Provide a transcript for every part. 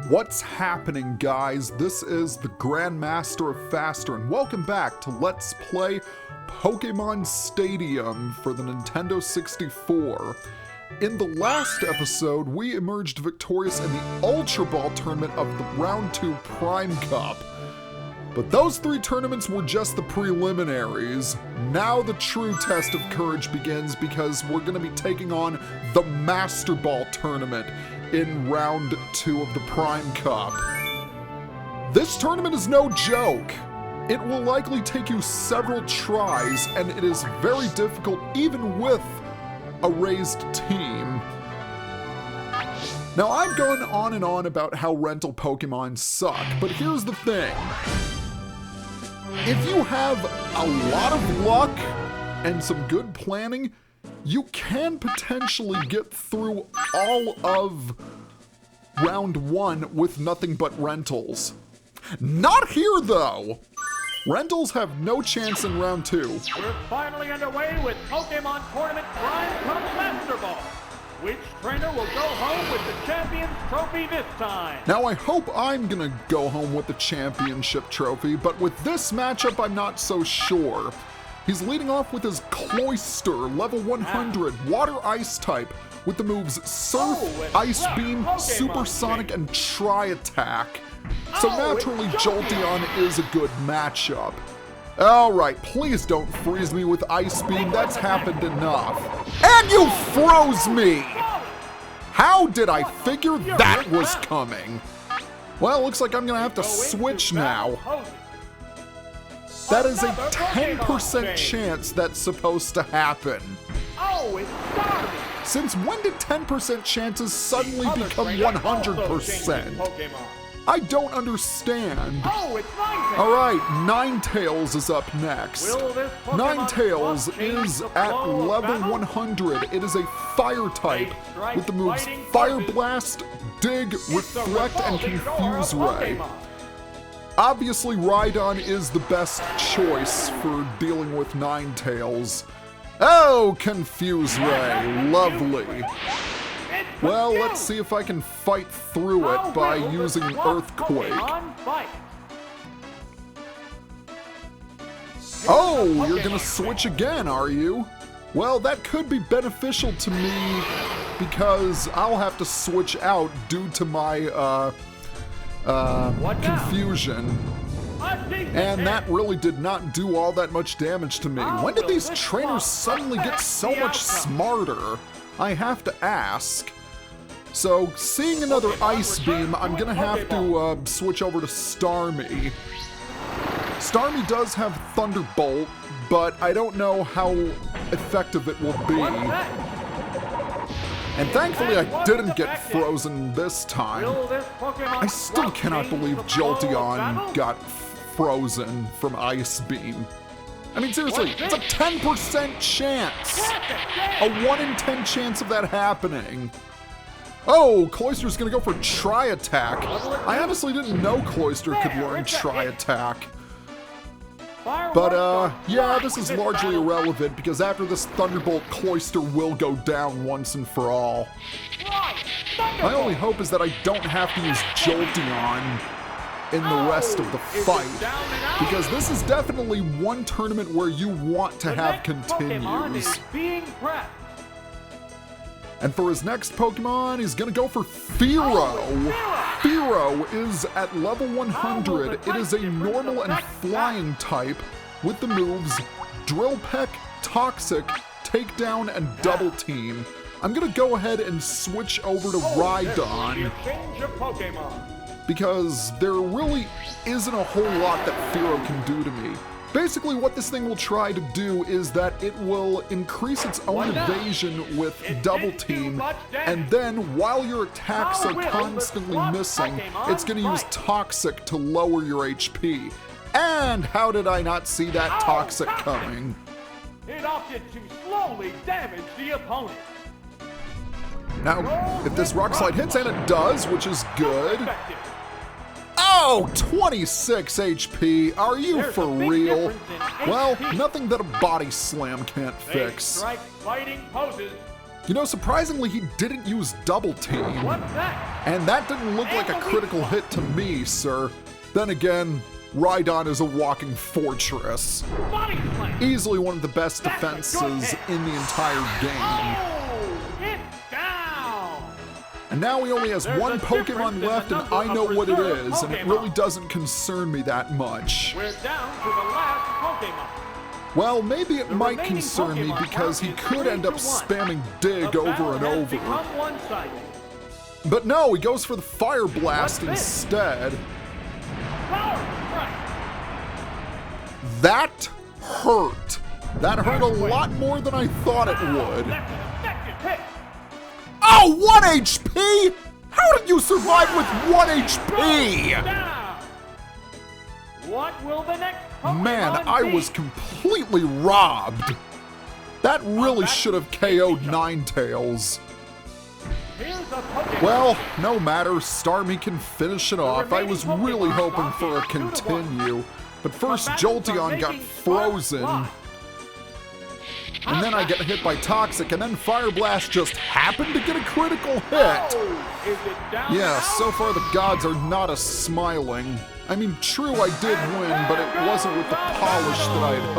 What's happening, guys? This is the Grandmaster of Faster, and welcome back to Let's Play Pokemon Stadium for the Nintendo 64. In the last episode, we emerged victorious in the Ultra Ball tournament of the Round 2 Prime Cup. But those three tournaments were just the preliminaries. Now the true test of courage begins because we're going to be taking on the Master Ball tournament in Round 2 of the Prime Cup. This tournament is no joke. It will likely take you several tries, and it is very difficult even with a raised team. Now, I've gone on and on about how rental Pokemon suck, but here's the thing. If you have a lot of luck and some good planning, you can potentially get through all of Round 1 with nothing but rentals. Not here, though! Rentals have no chance in Round 2. We're finally underway with Pokemon Tournament Prime Cup Master Ball. Which trainer will go home with the Champions Trophy this time? Now, I hope I'm gonna go home with the Championship Trophy, but with this matchup, I'm not so sure. He's leading off with his Cloyster, level 100, Water Ice type, with the moves Surf, Ice Beam, Supersonic, and Tri-Attack. So naturally, Jolteon is a good matchup. Alright, please don't freeze me with Ice Beam, that's happened enough. And you froze me! How did I figure that was coming? Well, looks like I'm gonna have to switch now. That is a 10% chance that's supposed to happen. Oh, it's Darby! Since when did 10% chances suddenly become 100%? I don't understand. Oh, it's Ninetales! Alright, Ninetales is up next. Ninetales is at level 100. It is a fire type with the moves Fire Blast, Dig, Reflect, and Confuse Ray. Obviously, Rhydon is the best choice for dealing with Ninetales. Oh, Confuse Ray, lovely. Well, let's see if I can fight through it by using Earthquake. Oh, you're gonna switch again, are you? Well, that could be beneficial to me because I'll have to switch out due to my, confusion. And that really did not do all that much damage to me. When did these trainers suddenly get so much smarter? I have to ask. So, seeing another Ice Beam, I'm gonna have to switch over to Starmie. Starmie does have Thunderbolt, but I don't know how effective it will be. And thankfully I didn't get frozen this time. I still cannot believe Jolteon got frozen from Ice Beam. I mean, seriously, it's a 10% chance! A 1 in 10 chance of that happening. Oh, Cloyster's gonna go for Tri-Attack. I honestly didn't know Cloyster could learn Tri-Attack. But, yeah, this is largely irrelevant because after this Thunderbolt, Cloyster will go down once and for all. My only hope is that I don't have to use Jolteon in the rest of the fight, because this is definitely one tournament where you want to have continues. And for his next Pokemon, he's gonna go for Fearow. Fearow is at level 100. It is a normal and flying type with the moves Drill Peck, Toxic, Takedown, and Double Team. I'm gonna go ahead and switch over to Rhydon, because there really isn't a whole lot that Fearow can do to me. Basically, what this thing will try to do is that it will increase its own evasion with Double Team, and then while your attacks are constantly missing, it's going to use Toxic to lower your HP. And how did I not see that Toxic coming? It opted to slowly damage the opponent. Now, if this Rock Slide hits, and it does, which is good. Oh, 26 HP, are you for real? Well, nothing that a Body Slam can't fix. Fighting poses. You know, surprisingly, he didn't use double team. What's that? And that didn't look like a critical hit to me, sir. Then again, Rhydon is a walking fortress. Body slam. Easily one of the best defenses in the entire game. Oh, it's down. And now he only has There's one a Pokemon difference left, in and the I know number what it of reserve is, and it Pokemon. really doesn't concern me that much. We're down to the last Pokemon. Well, maybe it The might remaining concern me Pokemon because he count is could end up 3-1. spamming Dig The over battle and has over. become one-sided. But no, he goes for the Fire Blast What's this? instead. Power strike. That hurt. That hurt a lot more than I thought it would. That's an effective hit. Oh, 1 HP? How did you survive with 1 HP? Down. What will the next Pokemon Man, I be? was completely robbed. That really should have KO'd Ninetales. Here's a Pokemon. Well, no matter, Starmie can finish it off. I was really hoping for a continue. But first, Jolteon got frozen. And then I get hit by Toxic, and then Fire Blast just happened to get a critical hit. Oh, is it down Yeah, now? so far the gods are not smiling. I mean, true, I did win, but it wasn't with the polish that I had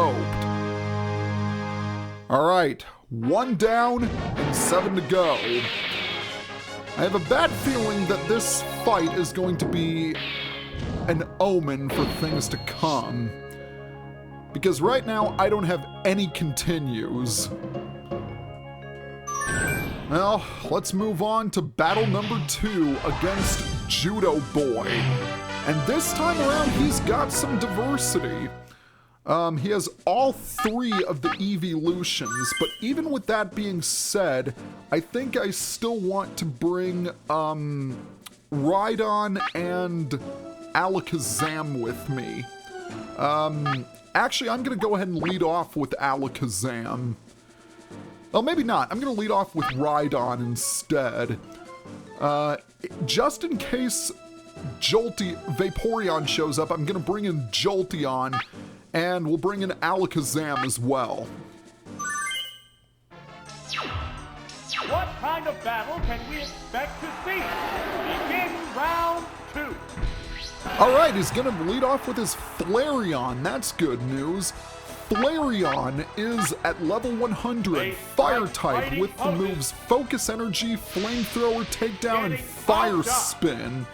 hoped. Alright, 1 down and 7 to go. I have a bad feeling that this fight is going to be an omen for things to come. Because right now, I don't have any continues. Well, let's move on to battle number 2 against Judoboy. And this time around, he's got some diversity. He has all 3 of the Eeveelutions, but even with that being said, I think I still want to bring Rhydon and Alakazam with me. Actually, I'm gonna go ahead and lead off with Alakazam. Well, maybe not. I'm gonna lead off with Rhydon instead. Just in case Vaporeon shows up, I'm gonna bring in Jolteon, and we'll bring in Alakazam as well. What kind of battle can we expect to see? Begin round 2. Alright, he's gonna lead off with his Flareon. That's good news. Flareon is at level 100, Fire type with the moves Focus Energy, Flamethrower, Takedown, and Fire Spin.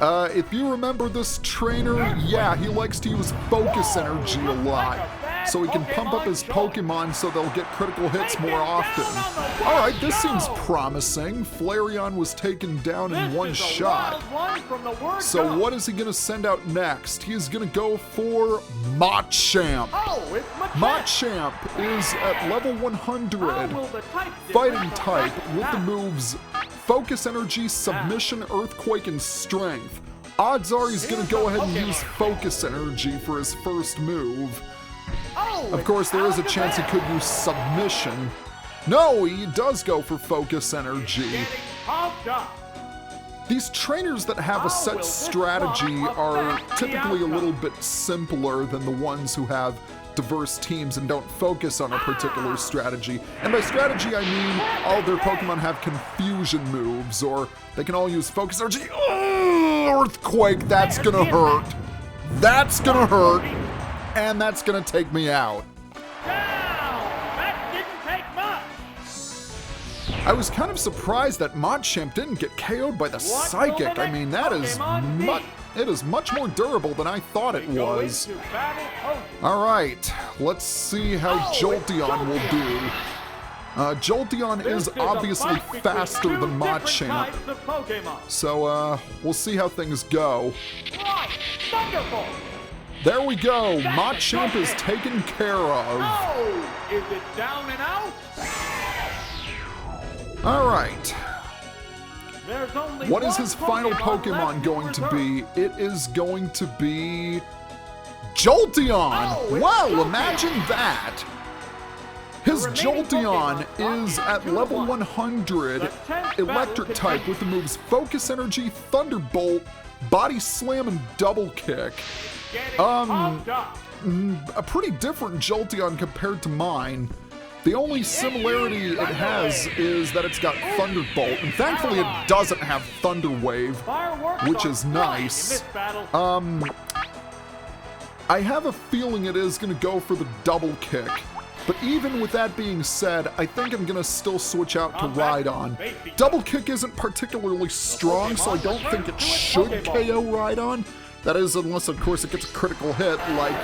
If you remember this trainer, yeah, he likes to use Focus Energy a lot, so he can pump up his Pokemon so they'll get critical hits more often. Alright, this seems promising. Flareon was taken down in one shot. So what is he going to send out next? He's going to go for Machamp. Oh, it's Machamp is at level 100, Fighting type with the moves Focus Energy, Submission, Earthquake, and Strength. Odds are he's going to go ahead and use Focus Energy for his first move. Of course, there is a chance he could use Submission. No, he does go for Focus Energy. These trainers that have a set strategy are typically a little bit simpler than the ones who have diverse teams and don't focus on a particular strategy. And by strategy, I mean all their Pokemon have confusion moves, or they can all use Focus Energy. Oh, Earthquake, that's gonna hurt. That's gonna hurt. And that's gonna take me out. That didn't take much. I was kind of surprised that Machamp didn't get KO'd by the Psychic. I mean, that is much more durable than I thought it was. Alright, let's see how Jolteon will do. Jolteon is obviously faster than Machamp, so we'll see how things go. Wonderful. There we go, Machamp is taken care of. Oh, is it down and out? Alright. There's only What is one his final Pokemon left going to reserve. be? It is going to be Jolteon! Oh, it's Wow, Jolteon. imagine that! His The remaining Jolteon Pokemon is are at two to level one. 100, The 10th Electric battle type with the moves Focus Energy, Thunderbolt, Body Slam, and Double Kick. Getting pumped up. A pretty different Jolteon compared to mine. The only similarity it has is that it's got Thunderbolt, and thankfully it doesn't have Thunder Wave, which is nice. I have a feeling it is going to go for the double kick, but even with that being said, I think I'm going to still switch out to Rhydon. Double kick isn't particularly strong, so I don't think it should KO Rhydon. That is, unless of course it gets a critical hit, like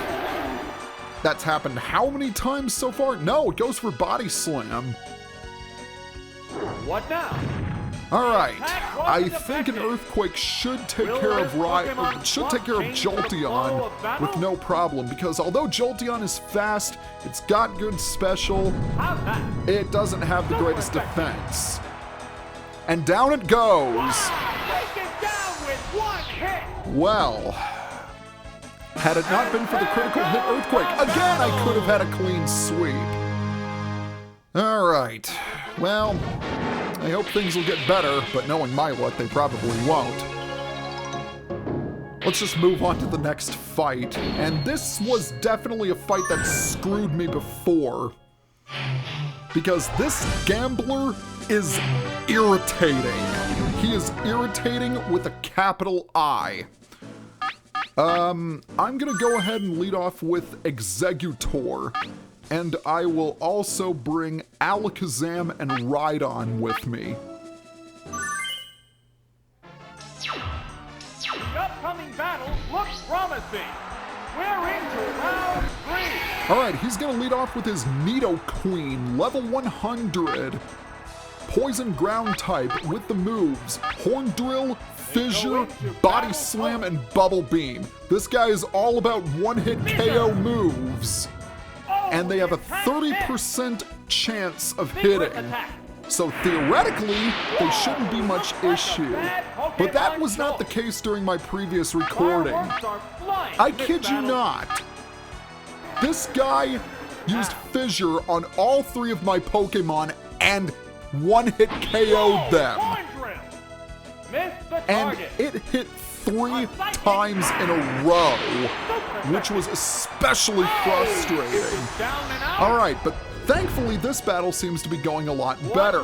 that's happened how many times so far? No, it goes for Body Slam. What now? Alright, I think an Earthquake should take care of Jolteon with no problem, because although Jolteon is fast, it's got good special, it doesn't have the greatest defense. And down it goes. Well, had it not been for the critical hit Earthquake, again I could have had a clean sweep. Alright, well, I hope things will get better, but knowing my luck, they probably won't. Let's just move on to the next fight. And this was definitely a fight that screwed me before, because this gambler is irritating. He is irritating with a capital I. I'm gonna go ahead and lead off with Exeggutor. And I will also bring Alakazam and Rhydon with me. The upcoming battle looks promising. We're into round 3. Alright, he's gonna lead off with his Nidoqueen, level 100. Poison ground type with the moves Horn Drill, Fissure, Body Slam, and Bubble Beam. This guy is all about one-hit KO moves. And they have a 30% chance of hitting. So theoretically, there shouldn't be much issue. But that was not the case during my previous recording. I kid you not. This guy used Fissure on all 3 of my Pokemon and one-hit KO'd them. And it hit 3 times in a row, which was especially frustrating. Alright, but thankfully this battle seems to be going a lot better.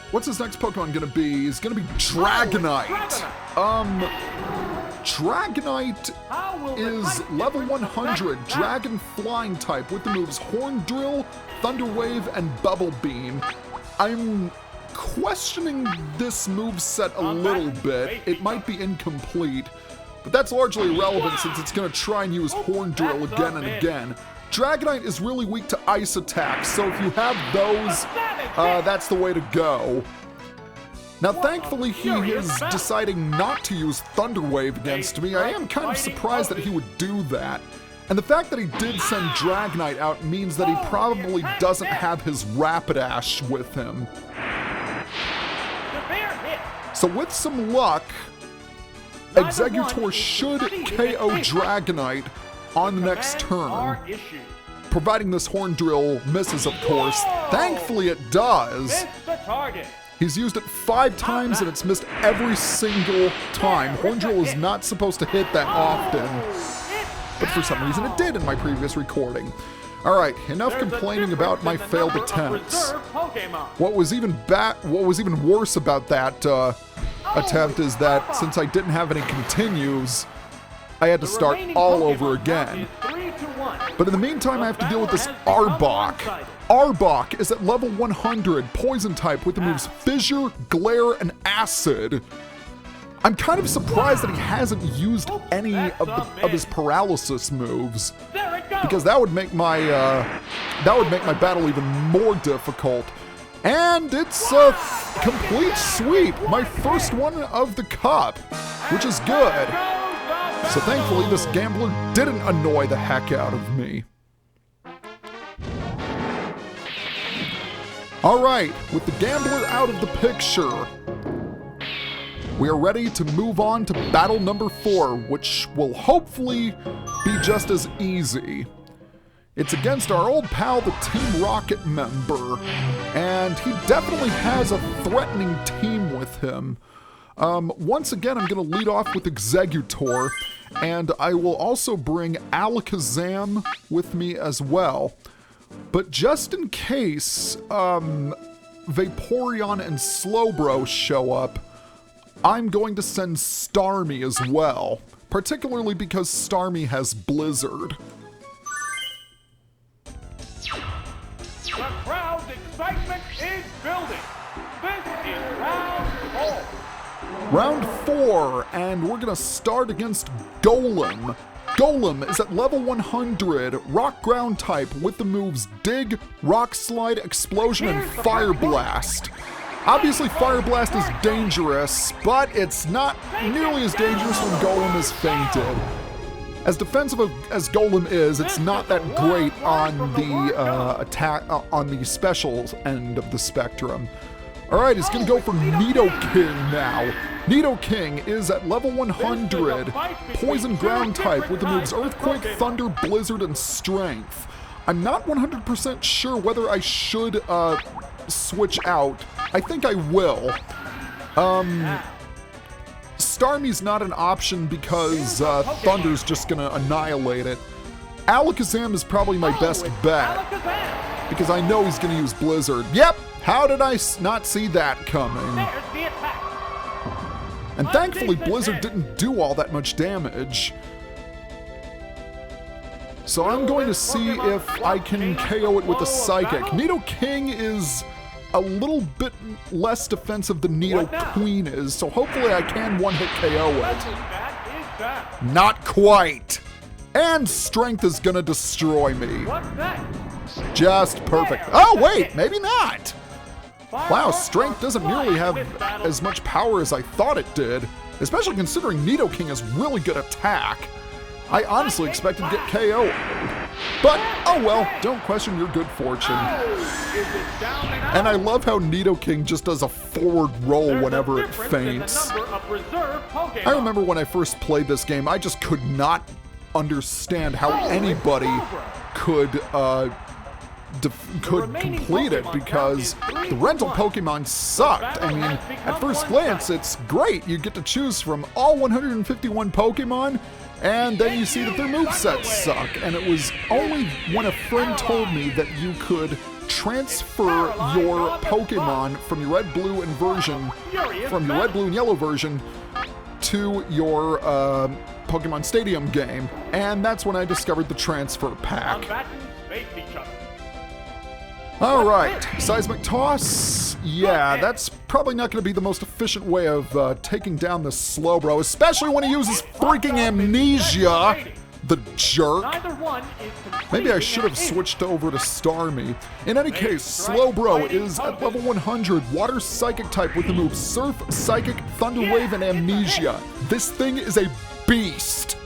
What's his next Pokemon gonna be? He's gonna be Dragonite. Dragonite is level 100, Dragon Flying type with the moves Horn Drill, Thunder Wave, and Bubble Beam. I'm questioning this moveset a little bit. It might be incomplete, but that's largely irrelevant since it's going to try and use Horn Drill again and again. Dragonite is really weak to ice attacks, so if you have those, that's the way to go. Now thankfully he is deciding not to use Thunder Wave against me. I am kind of surprised that he would do that. And the fact that he did send Dragonite out means that he probably doesn't have his Rapidash with him. So with some luck, Exeggutor should KO Dragonite on the next turn, providing this Horn Drill misses, of course. Thankfully it does. He's used it 5 times and it's missed every single time. Horn Drill is not supposed to hit that often, but for some reason it did in my previous recording. Alright, enough complaining about my failed attempts. What was even worse about that attempt is that since I didn't have any continues, I had to start all over again. But in the meantime, I have to deal with this Arbok. Arbok is at level 100, Poison type with the moves Fissure, Glare, and Acid. I'm kind of surprised that he hasn't used any of his paralysis moves, because that would make my battle even more difficult. And it's a complete sweep, my first one of the cup, which is good. So thankfully this gambler didn't annoy the heck out of me. Alright, with the gambler out of the picture, we are ready to move on to battle number 4, which will hopefully be just as easy. It's against our old pal, the Team Rocket member, and he definitely has a threatening team with him. Once again, I'm going to lead off with Exeggutor, and I will also bring Alakazam with me as well. But just in case Vaporeon and Slowbro show up, I'm going to send Starmie as well, particularly because Starmie has Blizzard. The crowd's excitement is building. This is round 4. Round 4, and we're gonna start against Golem. Golem is at level 100, rock ground type with the moves Dig, Rock Slide, Explosion, and Fire Blast. Obviously, Fire Blast is dangerous, but it's not nearly as dangerous when Golem is fainted. As defensive as Golem is, it's not that great on the attack on the special end of the spectrum. All right, he's gonna go for Nidoking now. Nidoking is at level 100, poison ground type with the moves Earthquake, Thunder, Blizzard, and Strength. I'm not 100% sure whether I should switch out. I think I will. Starmie's not an option because Thunder's just gonna annihilate it. Alakazam is probably my best bet because I know he's gonna use Blizzard. Yep! How did I not see that coming? And thankfully Blizzard didn't do all that much damage. So I'm going to see if I can KO it with a Psychic. Nidoking is a little bit less defensive than Nidoqueen is, so hopefully I can one-hit KO it. Not quite. And Strength is gonna destroy me. Just perfect. Oh wait, maybe not. Wow, Strength doesn't nearly have as much power as I thought it did, especially considering Nidoking has really good attack. I honestly expected to get KO. But, oh well, don't question your good fortune. And I love how Nidoking just does a forward roll whenever it faints. I remember when I first played this game, I just could not understand how anybody could complete it because the rental Pokemon sucked. I mean, at first glance, it's great. You get to choose from all 151 Pokemon, and then you see that their movesets suck. And it was only when a friend told me that you could transfer your Pokemon from your red, blue, and yellow version to your Pokemon Stadium game, and that's when I discovered the transfer pack. Alright, Seismic Toss. Yeah, that's probably not going to be the most efficient way of taking down this Slowbro, especially when he uses freaking Amnesia, the jerk. Maybe I should have switched over to Starmie. In any case, Slowbro is at level 100, Water Psychic type with the moves Surf, Psychic, Thunder Wave, and Amnesia. This thing is a beast.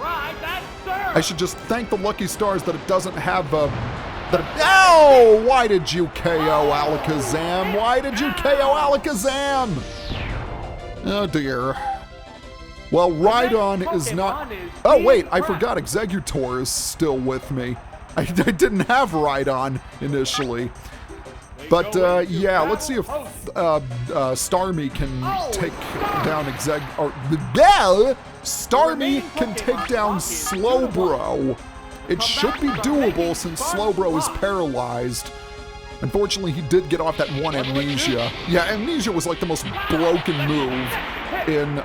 I should just thank the lucky stars that it doesn't have Oh! Why did you KO Alakazam? Why did you KO Alakazam? Oh dear. Well, Rhydon is not... Oh wait, I forgot Exeggutor is still with me. I didn't have Rhydon initially. But yeah, let's see if Starmie can take down Starmie can take down Slowbro. It should be doable since Slowbro is paralyzed. Unfortunately, he did get off that one Amnesia. Yeah, Amnesia was like the most broken move in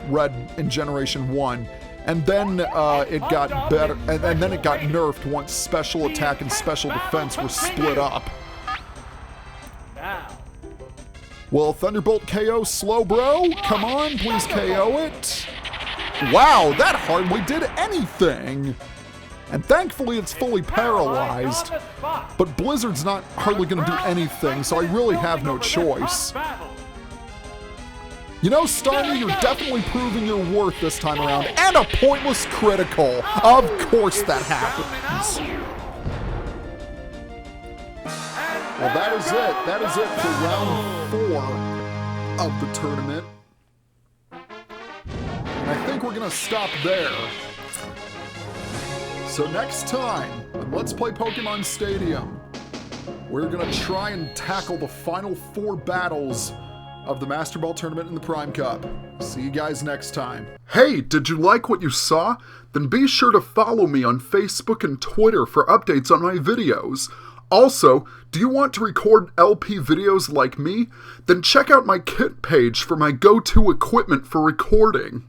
Red in Generation 1. And then it got better, and then it got nerfed once Special Attack and Special Defense were split up. Will Thunderbolt KO Slowbro? Come on, please KO it. Wow, that hardly did anything. And thankfully it's fully paralyzed. But Blizzard's not hardly going to do anything, so I really have no choice. You know, Starmie, you're definitely proving your worth this time around. And a pointless critical. Of course that happens. Well, that is it. That is it for round 4 of the tournament. And I think we're going to stop there. So next time on Let's Play Pokemon Stadium, we're going to try and tackle the final 4 battles of the Master Ball Tournament in the Prime Cup. See you guys next time. Hey, did you like what you saw? Then be sure to follow me on Facebook and Twitter for updates on my videos. Also, do you want to record LP videos like me? Then check out my kit page for my go-to equipment for recording.